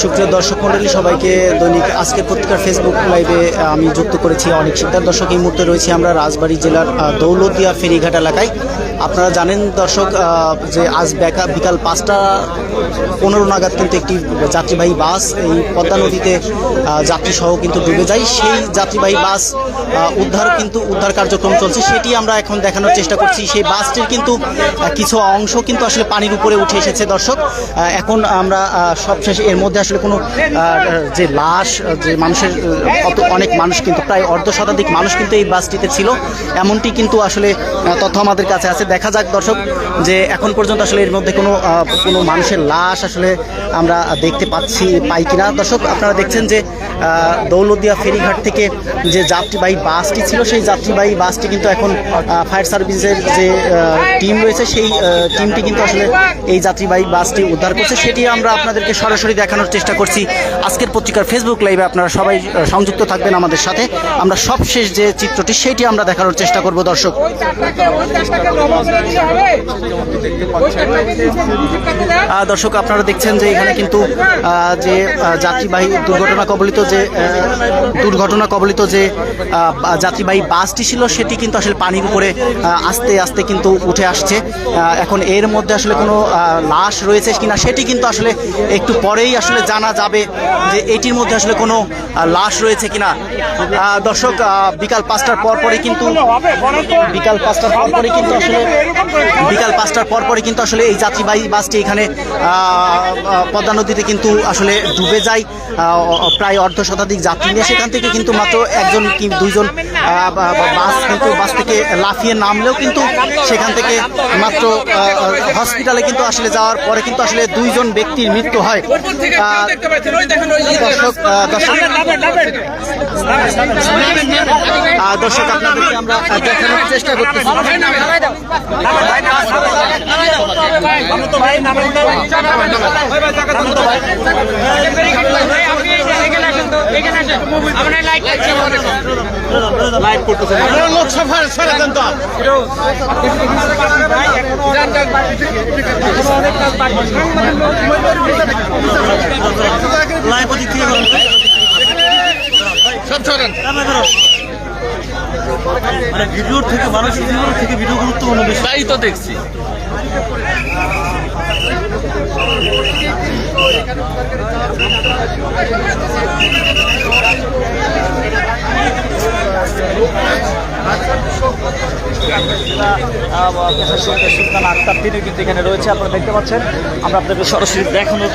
সুপ্রিয় দর্শক মণ্ডলী, সবাইকে দৈনিক আজকের পত্রিকার ফেসবুক লাইভে আমি যুক্ত করেছি অনেক শিকদার। দর্শক, এই মুহূর্তে রয়েছে আমরা রাজবাড়ী জেলার দৌলতদিয়া ফেরিঘাট এলাকায়। আপনারা জানেন দর্শক যে আজ বিকাল 5:15 নাগাদ কিন্তু একটি যাত্রীবাহী বাস এই পদ্মা নদীতে যাত্রীসহ কিন্তু ডুবে যায়। সেই যাত্রীবাহী বাস উদ্ধার কার্যক্রম চলছে, সেটি আমরা এখন দেখানোর চেষ্টা করছি। সেই বাসটির কিন্তু কিছু অংশ কিন্তু আসলে পানির উপরে উঠে এসেছে। দর্শক, এখন আমরা সবশেষ এর মধ্যে আসলে কোনো যে লাশ, যে মানুষের অনেক মানুষ কিন্তু প্রায় অর্ধশতাধিক মানুষ কিন্তু এই বাসটিতে ছিল, এমনটি কিন্তু আসলে তথ্য আমাদের কাছে আছে। দেখা যাক দর্শক যে এখন পর্যন্ত আসলে এর মধ্যে কোনো মানুষের লাশ আসলে আমরা দেখতে পাই কিনা। দর্শক, আপনারা দেখছেন যে দৌলতদিয়া ফেরিঘাট থেকে যে যাত্রীবাহী বাসটি ছিল, সেই যাত্রীবাহী বাসটি কিন্তু এখন ফায়ার সার্ভিসের যে টিম রয়েছে, সেই টিমটি কিন্তু আসলে এই যাত্রীবাহী বাসটি উদ্ধার করছে। সেটি আমরা আপনাদেরকে সরাসরি দেখানোর চেষ্টা করছি আজকের পত্রিকার ফেসবুক লাইভে। আপনারা সবাই সংযুক্ত থাকবেন আমাদের সাথে। আমরা সবশেষ যে চিত্রটি সেটি আমরা দেখানোর চেষ্টা করব। দর্শক, আপনারা দেখছেন যে এখানে কিন্তু যে যাত্রীবাহী দুর্ঘটনা কবলিত যে যাত্রীবাহী বাসটি ছিল, সেটি কিন্তু আসলে পানির উপরে আস্তে আস্তে কিন্তু উঠে আসছে। এখন এর মধ্যে আসলে কোনো লাশ রয়েছে কিনা সেটি কিন্তু আসলে একটু পরেই আসলে জানা যাবে যে এটির মধ্যে আসলে কোনো লাশ রয়েছে কিনা। দর্শক, বিকাল 5টার পরপরই কিন্তু আসলে এই যাত্রীবাহী বাসটি এখানে পদ্মা নদীতে কিন্তু আসলে ডুবে যায় প্রায় অর্ধশতাধিক যাত্রী নিয়ে। সেখান থেকে কিন্তু মাত্র একজন কি দুইজন বাস থেকে লাফিয়ে নামলেও কিন্তু সেখান থেকে মাত্র হসপিটালে কিন্তু আসলে যাওয়ার পরে কিন্তু আসলে দুইজন ব্যক্তির মৃত্যু হয়। দর্শক, আপনাদেরকে আমরা দেখানোর চেষ্টা করতেছি। মানে ভিডিওর থেকে মানুষের জীবনের থেকে ভিডিও গুরুত্বপূর্ণ বেশি, তাই তো দেখছি। সুলতান আক্তার তিনি কিন্তু এখানে রয়েছে, আপনারা দেখতে পাচ্ছেন। আমরা আপনাদের সরাসরি দেখানোর